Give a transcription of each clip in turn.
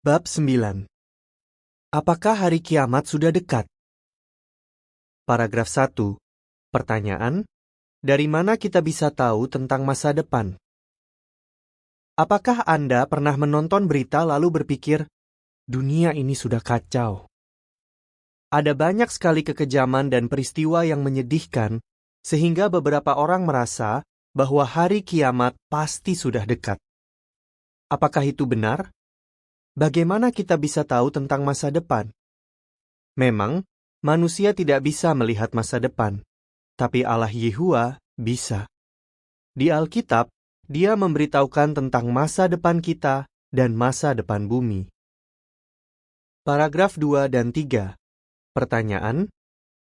Bab 9. Apakah hari kiamat sudah dekat? Paragraf 1. Pertanyaan, dari mana kita bisa tahu tentang masa depan? Apakah Anda pernah menonton berita lalu berpikir, dunia ini sudah kacau? Ada banyak sekali kekejaman dan peristiwa yang menyedihkan, sehingga beberapa orang merasa bahwa hari kiamat pasti sudah dekat. Apakah itu benar? Bagaimana kita bisa tahu tentang masa depan? Memang, manusia tidak bisa melihat masa depan, tapi Allah Yehua bisa. Di Alkitab, Dia memberitahukan tentang masa depan kita dan masa depan bumi. Paragraf 2 dan 3. Pertanyaan,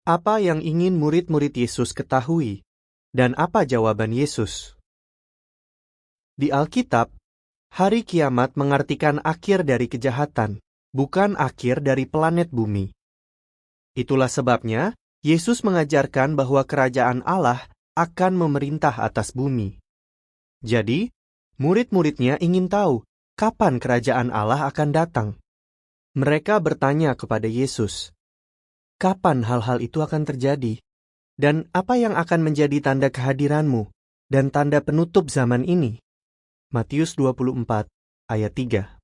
apa yang ingin murid-murid Yesus ketahui? Dan apa jawaban Yesus? Di Alkitab, hari kiamat mengartikan akhir dari kejahatan, bukan akhir dari planet bumi. Itulah sebabnya, Yesus mengajarkan bahwa kerajaan Allah akan memerintah atas bumi. Jadi, murid-muridnya ingin tahu kapan kerajaan Allah akan datang. Mereka bertanya kepada Yesus, kapan hal-hal itu akan terjadi? Dan apa yang akan menjadi tanda kehadiranmu dan tanda penutup zaman ini? Matius 24, ayat 3.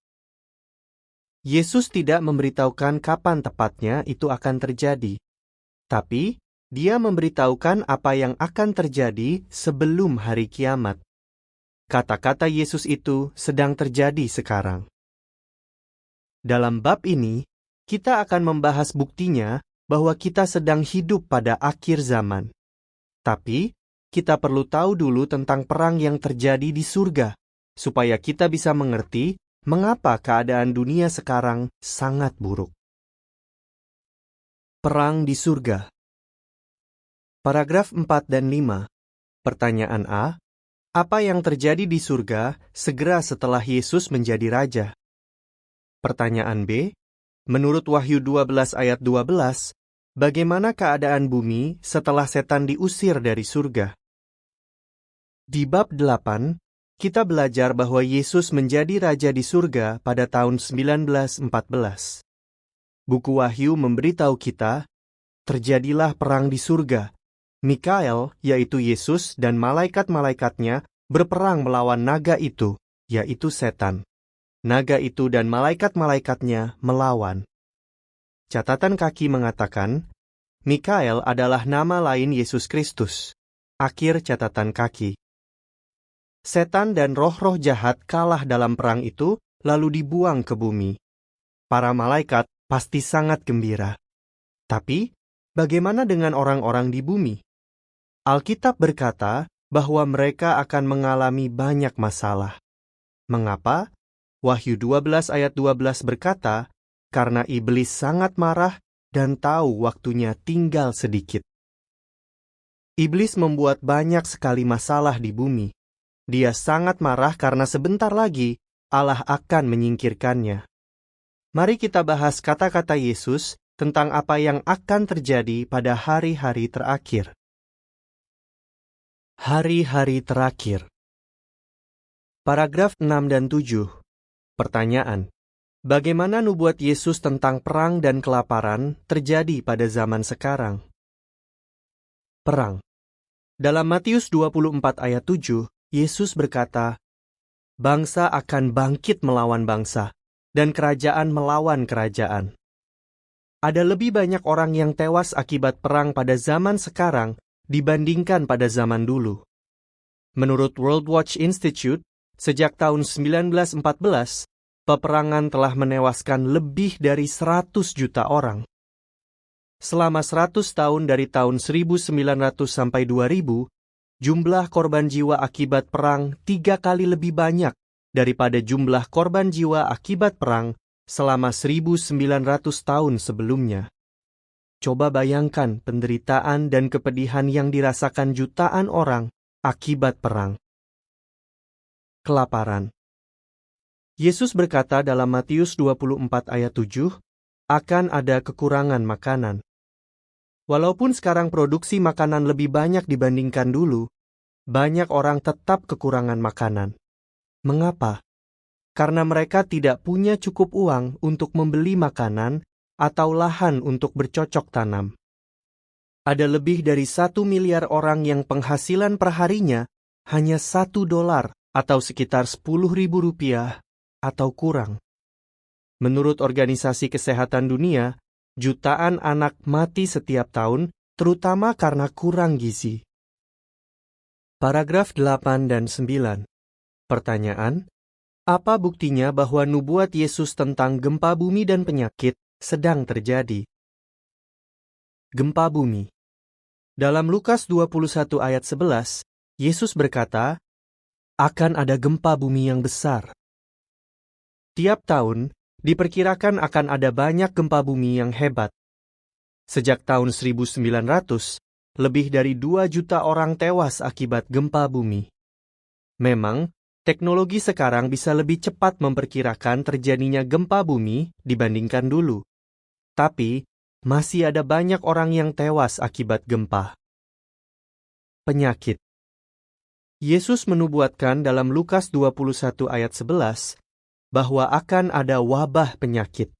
Yesus tidak memberitahukan kapan tepatnya itu akan terjadi, tapi Dia memberitahukan apa yang akan terjadi sebelum hari kiamat. Kata-kata Yesus itu sedang terjadi sekarang. Dalam bab ini, kita akan membahas buktinya bahwa kita sedang hidup pada akhir zaman. Tapi, kita perlu tahu dulu tentang perang yang terjadi di surga, supaya kita bisa mengerti mengapa keadaan dunia sekarang sangat buruk. Perang di surga. Paragraf 4 dan 5. Pertanyaan A. Apa yang terjadi di surga segera setelah Yesus menjadi raja? Pertanyaan B. Menurut Wahyu 12 ayat 12, bagaimana keadaan bumi setelah setan diusir dari surga? Di bab 8, kita belajar bahwa Yesus menjadi raja di surga pada tahun 1914. Buku Wahyu memberitahu kita, terjadilah perang di surga. Mikael, yaitu Yesus dan malaikat-malaikatnya berperang melawan naga itu, yaitu setan. Naga itu dan malaikat-malaikatnya melawan. Catatan kaki mengatakan, Mikael adalah nama lain Yesus Kristus. Akhir catatan kaki. Setan dan roh-roh jahat kalah dalam perang itu, lalu dibuang ke bumi. Para malaikat pasti sangat gembira. Tapi, bagaimana dengan orang-orang di bumi? Alkitab berkata bahwa mereka akan mengalami banyak masalah. Mengapa? Wahyu 12 ayat 12 berkata, karena iblis sangat marah dan tahu waktunya tinggal sedikit. Iblis membuat banyak sekali masalah di bumi. Dia sangat marah karena sebentar lagi Allah akan menyingkirkannya. Mari kita bahas kata-kata Yesus tentang apa yang akan terjadi pada hari-hari terakhir. Hari-hari terakhir. Paragraf 6 dan 7. Pertanyaan. Bagaimana nubuat Yesus tentang perang dan kelaparan terjadi pada zaman sekarang? Perang. Dalam Matius 24 ayat 7, Yesus berkata, bangsa akan bangkit melawan bangsa, dan kerajaan melawan kerajaan. Ada lebih banyak orang yang tewas akibat perang pada zaman sekarang dibandingkan pada zaman dulu. Menurut World Watch Institute, sejak tahun 1914, peperangan telah menewaskan lebih dari 100 juta orang. Selama 100 tahun dari tahun 1900 sampai 2000, jumlah korban jiwa akibat perang 3 kali lebih banyak daripada jumlah korban jiwa akibat perang selama 1900 tahun sebelumnya. Coba bayangkan penderitaan dan kepedihan yang dirasakan jutaan orang akibat perang. Kelaparan. Yesus berkata dalam Matius 24 ayat 7, akan ada kekurangan makanan. Walaupun sekarang produksi makanan lebih banyak dibandingkan dulu, banyak orang tetap kekurangan makanan. Mengapa? karena mereka tidak punya cukup uang untuk membeli makanan atau lahan untuk bercocok tanam. Ada lebih dari 1 miliar orang yang penghasilan perharinya hanya $1 atau sekitar Rp10.000 atau kurang. Menurut Organisasi Kesehatan Dunia, jutaan anak mati setiap tahun, terutama karena kurang gizi. Paragraf 8 dan 9. Pertanyaan, apa buktinya bahwa nubuat Yesus tentang gempa bumi dan penyakit sedang terjadi? Gempa bumi. Dalam Lukas 21 ayat 11, Yesus berkata, akan ada gempa bumi yang besar. Tiap tahun, diperkirakan akan ada banyak gempa bumi yang hebat. Sejak tahun 1900, lebih dari 2 juta orang tewas akibat gempa bumi. Memang, teknologi sekarang bisa lebih cepat memperkirakan terjadinya gempa bumi dibandingkan dulu. Tapi, masih ada banyak orang yang tewas akibat gempa. Penyakit. Yesus menubuatkan dalam Lukas 21 ayat 11 bahwa akan ada wabah penyakit.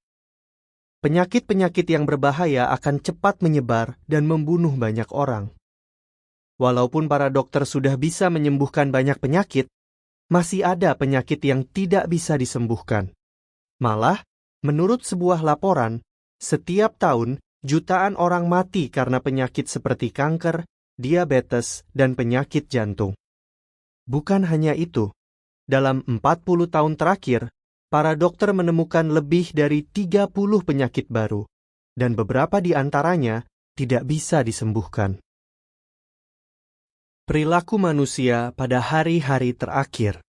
Penyakit-penyakit yang berbahaya akan cepat menyebar dan membunuh banyak orang. Walaupun para dokter sudah bisa menyembuhkan banyak penyakit, masih ada penyakit yang tidak bisa disembuhkan. Malah, menurut sebuah laporan, setiap tahun jutaan orang mati karena penyakit seperti kanker, diabetes, dan penyakit jantung. Bukan hanya itu, dalam 40 tahun terakhir, para dokter menemukan lebih dari 30 penyakit baru, dan beberapa di antaranya tidak bisa disembuhkan. Perilaku manusia pada hari-hari terakhir.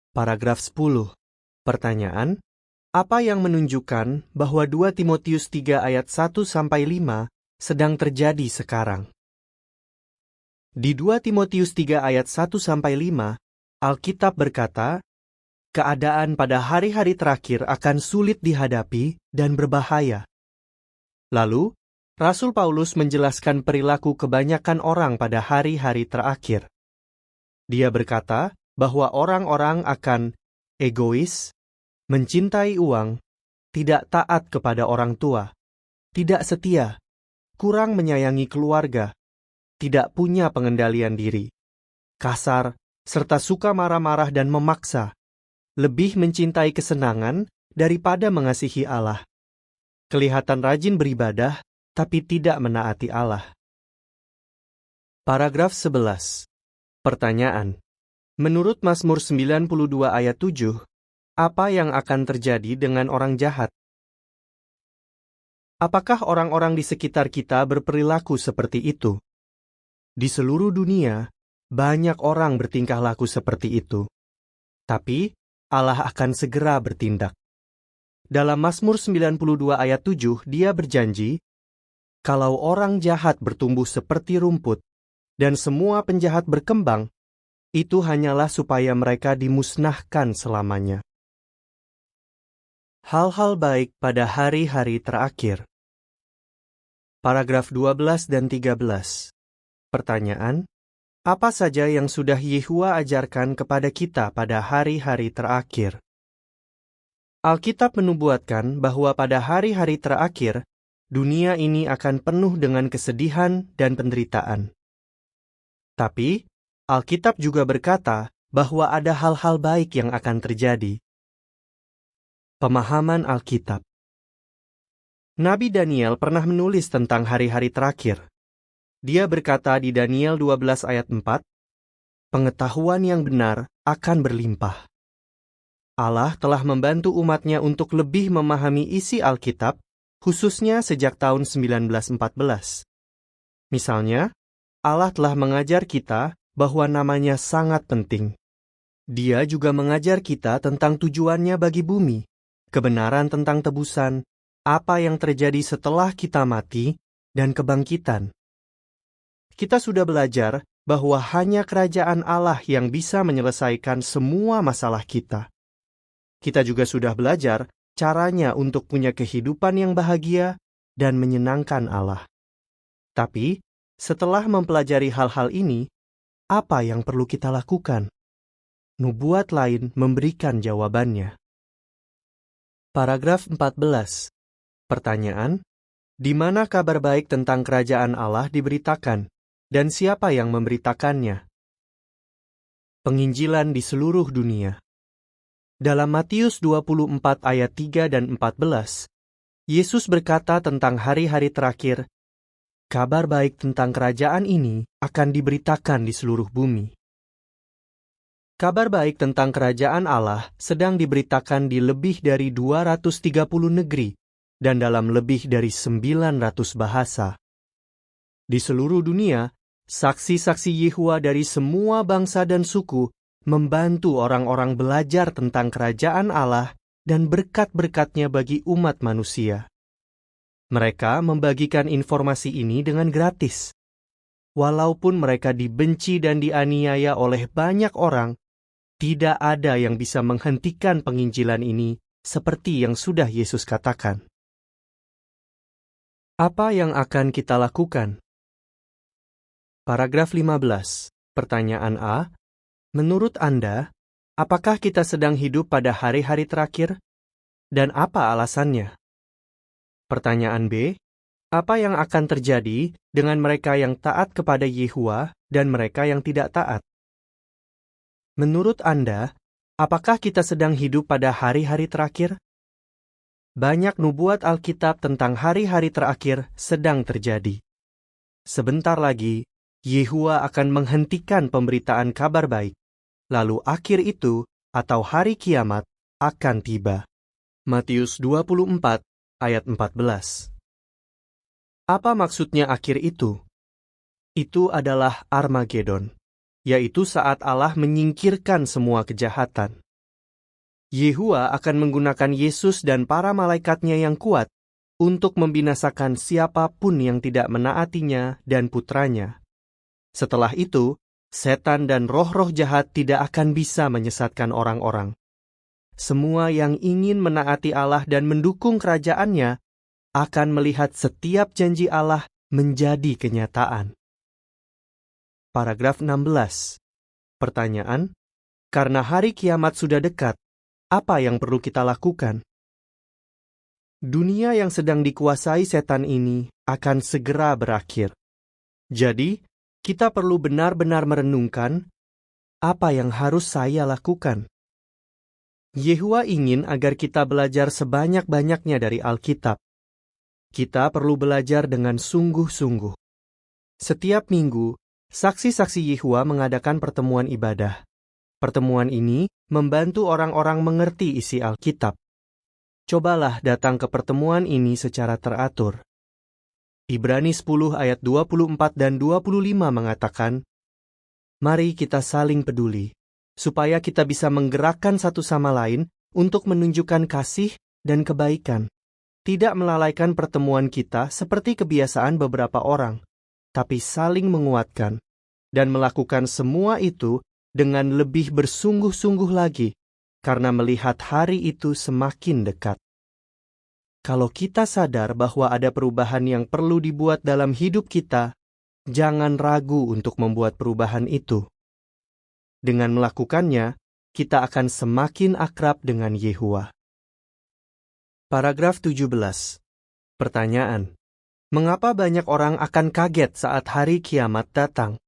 Paragraf 10. Pertanyaan, apa yang menunjukkan bahwa 2 Timotius 3 ayat 1-5 sedang terjadi sekarang? Di 2 Timotius 3 ayat 1-5, Alkitab berkata, keadaan pada hari-hari terakhir akan sulit dihadapi dan berbahaya. Lalu, Rasul Paulus menjelaskan perilaku kebanyakan orang pada hari-hari terakhir. Dia berkata bahwa orang-orang akan egois, mencintai uang, tidak taat kepada orang tua, tidak setia, kurang menyayangi keluarga, tidak punya pengendalian diri, kasar, serta suka marah-marah dan memaksa, lebih mencintai kesenangan daripada mengasihi Allah. Kelihatan rajin beribadah, tapi tidak menaati Allah. Paragraf 11. Pertanyaan. Menurut Mazmur 92 ayat 7, apa yang akan terjadi dengan orang jahat? Apakah orang-orang di sekitar kita berperilaku seperti itu? Di seluruh dunia, banyak orang bertingkah laku seperti itu. Tapi, Allah akan segera bertindak. Dalam Mazmur 92 ayat 7, Dia berjanji, kalau orang jahat bertumbuh seperti rumput, dan semua penjahat berkembang, itu hanyalah supaya mereka dimusnahkan selamanya. Hal-hal baik pada hari-hari terakhir. Paragraf 12 dan 13. Pertanyaan, apa saja yang sudah Yehua ajarkan kepada kita pada hari-hari terakhir? Alkitab menubuatkan bahwa pada hari-hari terakhir, dunia ini akan penuh dengan kesedihan dan penderitaan. Tapi, Alkitab juga berkata bahwa ada hal-hal baik yang akan terjadi. Pemahaman Alkitab. Nabi Daniel pernah menulis tentang hari-hari terakhir. Dia berkata di Daniel 12 ayat 4, pengetahuan yang benar akan berlimpah. Allah telah membantu umatnya untuk lebih memahami isi Alkitab, khususnya sejak tahun 1914. Misalnya, Allah telah mengajar kita bahwa namanya sangat penting. Dia juga mengajar kita tentang tujuannya bagi bumi, kebenaran tentang tebusan, apa yang terjadi setelah kita mati, dan kebangkitan. Kita sudah belajar bahwa hanya kerajaan Allah yang bisa menyelesaikan semua masalah kita. Kita juga sudah belajar caranya untuk punya kehidupan yang bahagia dan menyenangkan Allah. Tapi, setelah mempelajari hal-hal ini, apa yang perlu kita lakukan? nubuat lain memberikan jawabannya. Paragraf 14. Pertanyaan: di mana kabar baik tentang kerajaan Allah diberitakan, dan siapa yang memberitakannya? Penginjilan di seluruh dunia. Dalam Matius 24 ayat 3 dan 14, Yesus berkata tentang hari-hari terakhir, kabar baik tentang kerajaan ini akan diberitakan di seluruh bumi. Kabar baik tentang kerajaan Allah sedang diberitakan di lebih dari 230 negeri dan dalam lebih dari 900 bahasa. Di seluruh dunia, saksi-saksi Yehova dari semua bangsa dan suku membantu orang-orang belajar tentang kerajaan Allah dan berkat-berkat-Nya bagi umat manusia. Mereka membagikan informasi ini dengan gratis. Walaupun mereka dibenci dan dianiaya oleh banyak orang, tidak ada yang bisa menghentikan penginjilan ini seperti yang sudah Yesus katakan. Apa yang akan kita lakukan? Paragraf 15. Pertanyaan A. Menurut Anda, apakah kita sedang hidup pada hari-hari terakhir? Dan apa alasannya? Pertanyaan B. Apa yang akan terjadi dengan mereka yang taat kepada Yehova dan mereka yang tidak taat? Menurut Anda, apakah kita sedang hidup pada hari-hari terakhir? Banyak nubuat Alkitab tentang hari-hari terakhir sedang terjadi. Sebentar lagi, Yehova akan menghentikan pemberitaan kabar baik. Lalu akhir itu, atau hari kiamat, akan tiba. Matius 24, ayat 14. Apa maksudnya akhir itu? Itu adalah Armagedon, yaitu saat Allah menyingkirkan semua kejahatan. Yehova akan menggunakan Yesus dan para malaikatnya yang kuat untuk membinasakan siapapun yang tidak menaatinya dan putranya. Setelah itu, setan dan roh-roh jahat tidak akan bisa menyesatkan orang-orang. Semua yang ingin menaati Allah dan mendukung kerajaan-Nya akan melihat setiap janji Allah menjadi kenyataan. Paragraf 16. Pertanyaan: karena hari kiamat sudah dekat, apa yang perlu kita lakukan? Dunia yang sedang dikuasai setan ini akan segera berakhir. Jadi, kita perlu benar-benar merenungkan apa yang harus saya lakukan. Yehova ingin agar kita belajar sebanyak-banyaknya dari Alkitab. Kita perlu belajar dengan sungguh-sungguh. Setiap minggu, saksi-saksi Yehova mengadakan pertemuan ibadah. Pertemuan ini membantu orang-orang mengerti isi Alkitab. Cobalah datang ke pertemuan ini secara teratur. Ibrani 10 ayat 24 dan 25 mengatakan, mari kita saling peduli, supaya kita bisa menggerakkan satu sama lain untuk menunjukkan kasih dan kebaikan. Tidak melalaikan pertemuan kita seperti kebiasaan beberapa orang, tapi saling menguatkan, dan melakukan semua itu dengan lebih bersungguh-sungguh lagi, karena melihat hari itu semakin dekat. Kalau kita sadar bahwa ada perubahan yang perlu dibuat dalam hidup kita, jangan ragu untuk membuat perubahan itu. Dengan melakukannya, kita akan semakin akrab dengan Yehova. Paragraf 17. Pertanyaan: mengapa banyak orang akan kaget saat hari kiamat datang?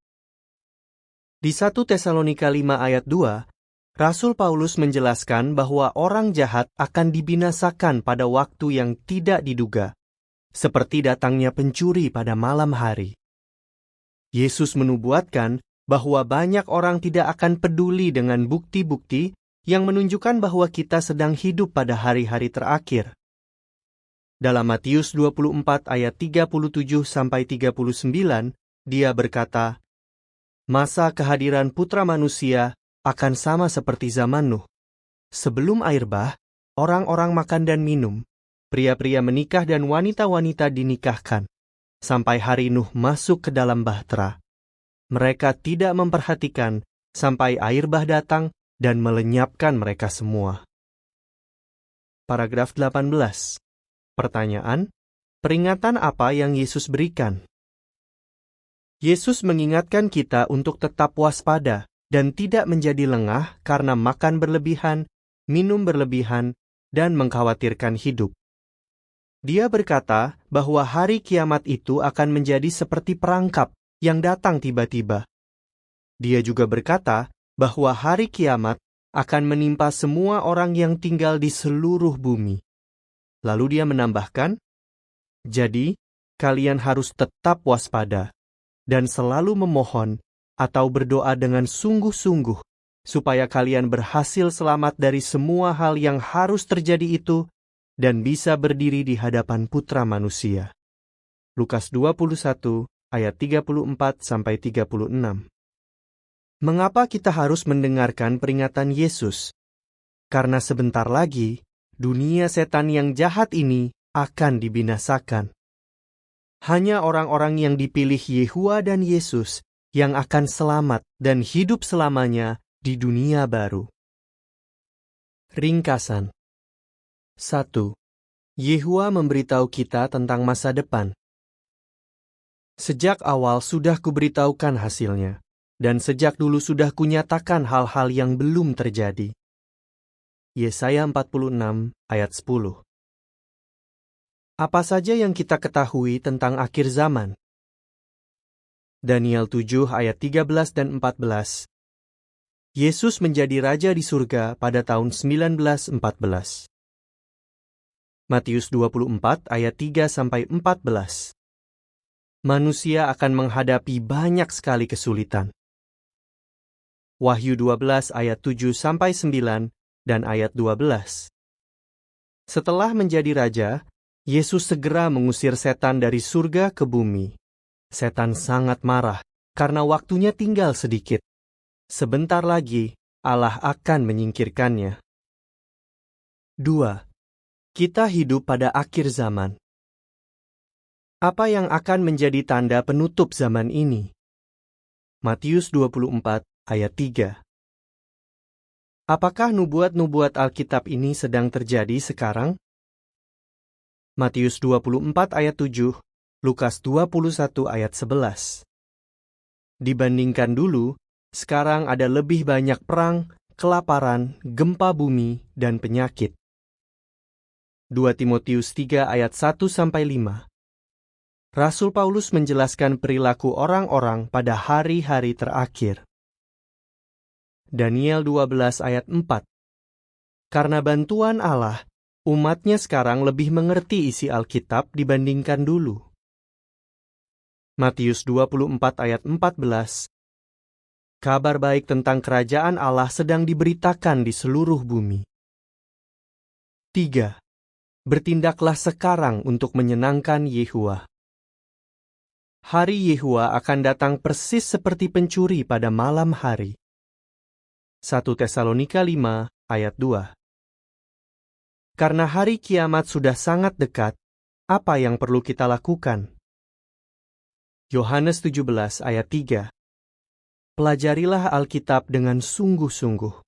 Di 1 Tesalonika 5 ayat 2, Rasul Paulus menjelaskan bahwa orang jahat akan dibinasakan pada waktu yang tidak diduga, seperti datangnya pencuri pada malam hari. Yesus menubuatkan bahwa banyak orang tidak akan peduli dengan bukti-bukti yang menunjukkan bahwa kita sedang hidup pada hari-hari terakhir. Dalam Matius 24 ayat 37-39, dia berkata, masa kehadiran Putra Manusia akan sama seperti zaman Nuh. Sebelum air bah, orang-orang makan dan minum, pria-pria menikah dan wanita-wanita dinikahkan, sampai hari Nuh masuk ke dalam bahtera. Mereka tidak memperhatikan sampai air bah datang dan melenyapkan mereka semua. Paragraf 18. Pertanyaan: peringatan apa yang Yesus berikan? Yesus mengingatkan kita untuk tetap waspada dan tidak menjadi lengah karena makan berlebihan, minum berlebihan, dan mengkhawatirkan hidup. Dia berkata bahwa hari kiamat itu akan menjadi seperti perangkap yang datang tiba-tiba. Dia juga berkata bahwa hari kiamat akan menimpa semua orang yang tinggal di seluruh bumi. Lalu dia menambahkan, "Jadi, kalian harus tetap waspada dan selalu memohon atau berdoa dengan sungguh-sungguh supaya kalian berhasil selamat dari semua hal yang harus terjadi itu dan bisa berdiri di hadapan Putra Manusia." Lukas 21 ayat 34-36. Mengapa kita harus mendengarkan peringatan Yesus? Karena sebentar lagi, dunia setan yang jahat ini akan dibinasakan. Hanya orang-orang yang dipilih Yehua dan Yesus yang akan selamat dan hidup selamanya di dunia baru. Ringkasan. 1. Yehua memberitahu kita tentang masa depan. Sejak awal sudah kuberitahukan hasilnya, dan sejak dulu sudah kunyatakan hal-hal yang belum terjadi. Yesaya 46 ayat 10. Apa saja yang kita ketahui tentang akhir zaman? Daniel 7 ayat 13 dan 14. Yesus menjadi raja di surga pada tahun 1914. Matius 24 ayat 3-14. Manusia akan menghadapi banyak sekali kesulitan. Wahyu 12 ayat 7-9 dan ayat 12. Setelah menjadi raja, Yesus segera mengusir setan dari surga ke bumi. Setan sangat marah karena waktunya tinggal sedikit. Sebentar lagi, Allah akan menyingkirkannya. 2. Kita hidup pada akhir zaman. Apa yang akan menjadi tanda penutup zaman ini? Matius 24 ayat 3. Apakah nubuat-nubuat Alkitab ini sedang terjadi sekarang? Matius 24 ayat 7, Lukas 21 ayat 11. Dibandingkan dulu, sekarang ada lebih banyak perang, kelaparan, gempa bumi, dan penyakit. 2 Timotius 3 ayat 1-5. Rasul Paulus menjelaskan perilaku orang-orang pada hari-hari terakhir. Daniel 12 ayat 4. Karena bantuan Allah, umatnya sekarang lebih mengerti isi Alkitab dibandingkan dulu. Matius 24 ayat 14. Kabar baik tentang kerajaan Allah sedang diberitakan di seluruh bumi. 3. Bertindaklah sekarang untuk menyenangkan Yehua. Hari Yehua akan datang persis seperti pencuri pada malam hari. 1 Tesalonika 5 ayat 2. Karena hari kiamat sudah sangat dekat, apa yang perlu kita lakukan? Yohanes 17 ayat 3. Pelajarilah Alkitab dengan sungguh-sungguh.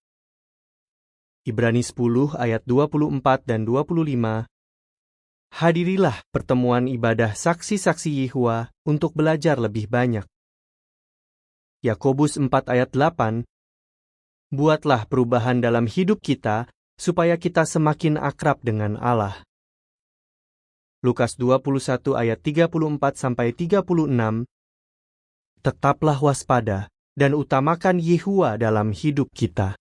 Ibrani 10 ayat 24 dan 25. Hadirilah pertemuan ibadah saksi-saksi Yehua untuk belajar lebih banyak. Yakobus 4 ayat 8. Buatlah perubahan dalam hidup kita supaya kita semakin akrab dengan Allah. Lukas 21 ayat 34-36. Tetaplah waspada dan utamakan Yehua dalam hidup kita.